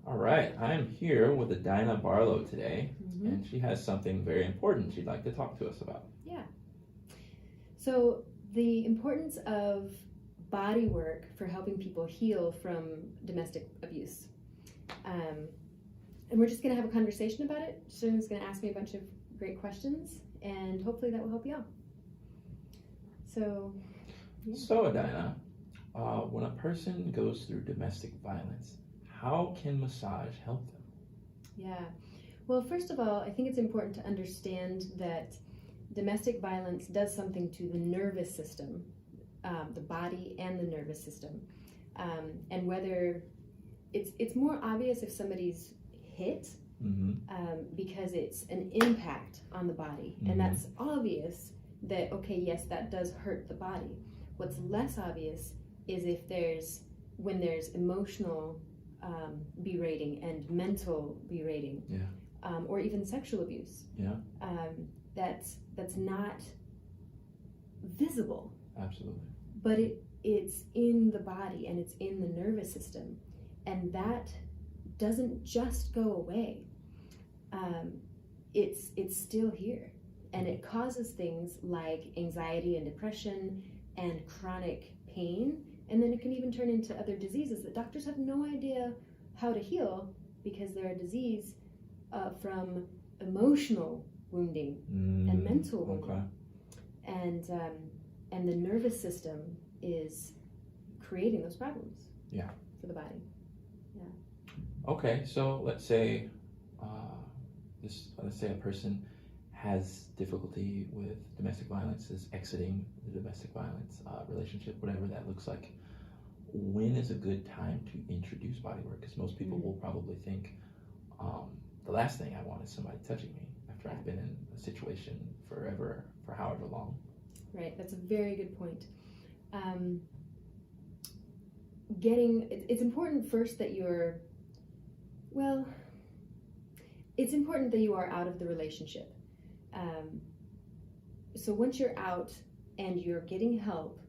All right, I'm here with Adina Barlow today, Mm-hmm. and she has something very important she'd like to talk to us about. Yeah. So the importance of body work for helping people heal from domestic abuse. And we're just going to have a conversation about it. Shannon's going to ask me a bunch of great questions, and hopefully that will help you out. So, yeah. So, Adina, when a person goes through domestic violence, how can massage help them? Yeah. Well, first of all, I think it's important to understand that domestic violence does something to the nervous system, the body and the nervous system. And whether it's more obvious if somebody's hit because it's an impact on the body. And that's obvious that, okay, yes, that does hurt the body. What's less obvious is when there's emotional berating and mental berating, or even sexual abuse. That's not visible. Absolutely. But it's in the body and it's in the nervous system, and that doesn't just go away. It's still here, and it causes things like anxiety and depression and chronic pain, and then it can even turn into other diseases that doctors have no idea how to heal because they're a disease from emotional wounding and mental wounding. And the nervous system is creating those problems for the body. Okay, so let's say a person has difficulty with domestic violence, is exiting the domestic violence relationship, whatever that looks like. When is a good time to introduce body work? Because most people will probably think the last thing I want is somebody touching me after I've been in a situation forever, for however long. Right, that's a very good point. It's important first that it's important that you are out of the relationship. So once you're out and you're getting help,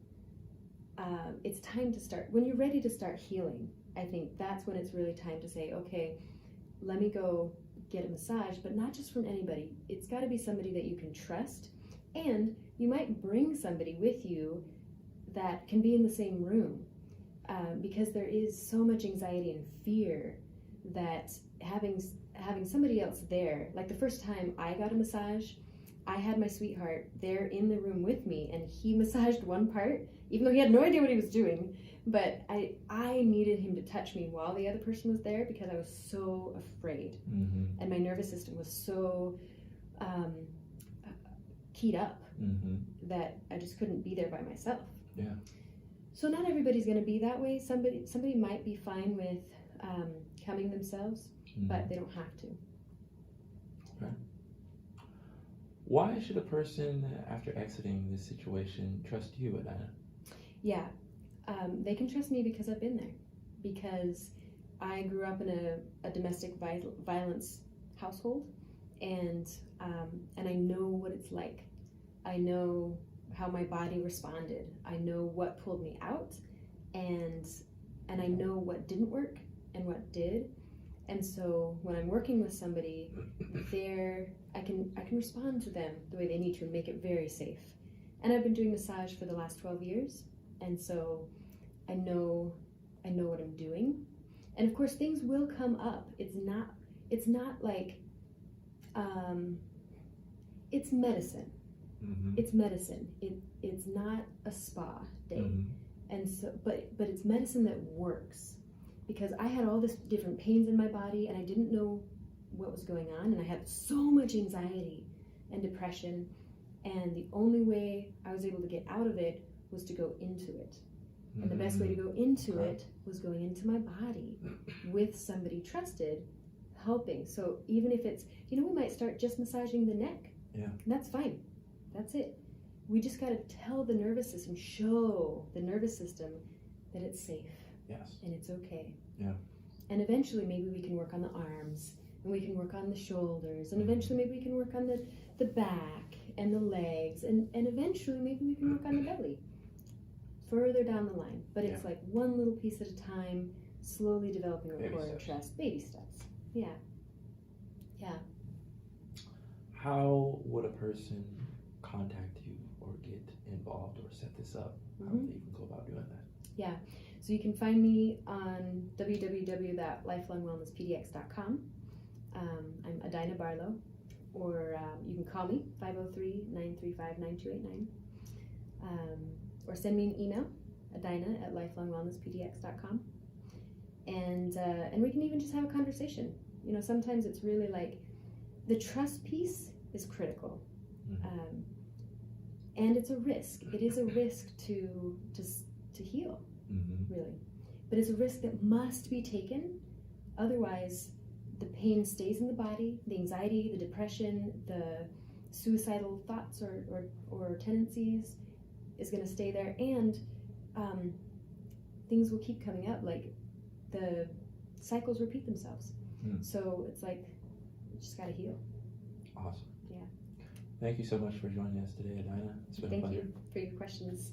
it's time to start. When you're ready to start healing, I think that's when it's really time to say, okay, let me go get a massage, but not just from anybody. It's got to be somebody that you can trust, and you might bring somebody with you that can be in the same room, because there is so much anxiety and fear that having somebody else there, like the first time I got a massage, I had my sweetheart there in the room with me, and he massaged one part, even though he had no idea what he was doing, but I needed him to touch me while the other person was there because I was so afraid, and my nervous system was so keyed up that I just couldn't be there by myself. Yeah. So not everybody's going to be that way. Somebody might be fine with coming themselves, but they don't have to. Okay. Why should a person, after exiting this situation, trust you, Adina? Yeah, they can trust me because I've been there. Because I grew up in a domestic violence household, and I know what it's like. I know how my body responded. I know what pulled me out, and I know what didn't work and what did. And so when I'm working with somebody, I can respond to them the way they need to and make it very safe. And I've been doing massage for the last 12 years, and so I know what I'm doing. And of course, things will come up. It's not like it's medicine. It's medicine. It's not a spa day. And so, but it's medicine that works, because I had all this different pains in my body and I didn't know what was going on, and I had so much anxiety and depression, and the only way I was able to get out of it was to go into it. And the best way to go into it was going into my body with somebody trusted helping. So even if it's, we might start just massaging the neck. Yeah. And that's fine. That's it. We just got to tell the nervous system, show the nervous system that it's safe. Yes. And it's okay. Yeah. And eventually maybe we can work on the arms, and we can work on the shoulders, and eventually maybe we can work on the back and the legs, and eventually maybe we can work on the belly further down the line. But it's like one little piece at a time, slowly developing Baby rapport and steps. trust. Baby steps. Yeah. How would a person contact you or get involved or set this up? How would they even go about doing that? Yeah. So you can find me on www.lifelongwellnesspdx.com. I'm Adina Barlow, or you can call me 503-935-9289, or send me an email, adina@lifelongwellnesspdx.com, and we can even just have a conversation. You know, sometimes it's really like the trust piece is critical, and it's a risk. It is a risk to heal, really, but it's a risk that must be taken. Otherwise, the pain stays in the body, the anxiety, the depression, the suicidal thoughts or tendencies is going to stay there, and things will keep coming up. Like the cycles repeat themselves. So it's like you just got to heal. Awesome. Yeah. Thank you so much for joining us today, Adina. It's been a pleasure. Thank you for your questions.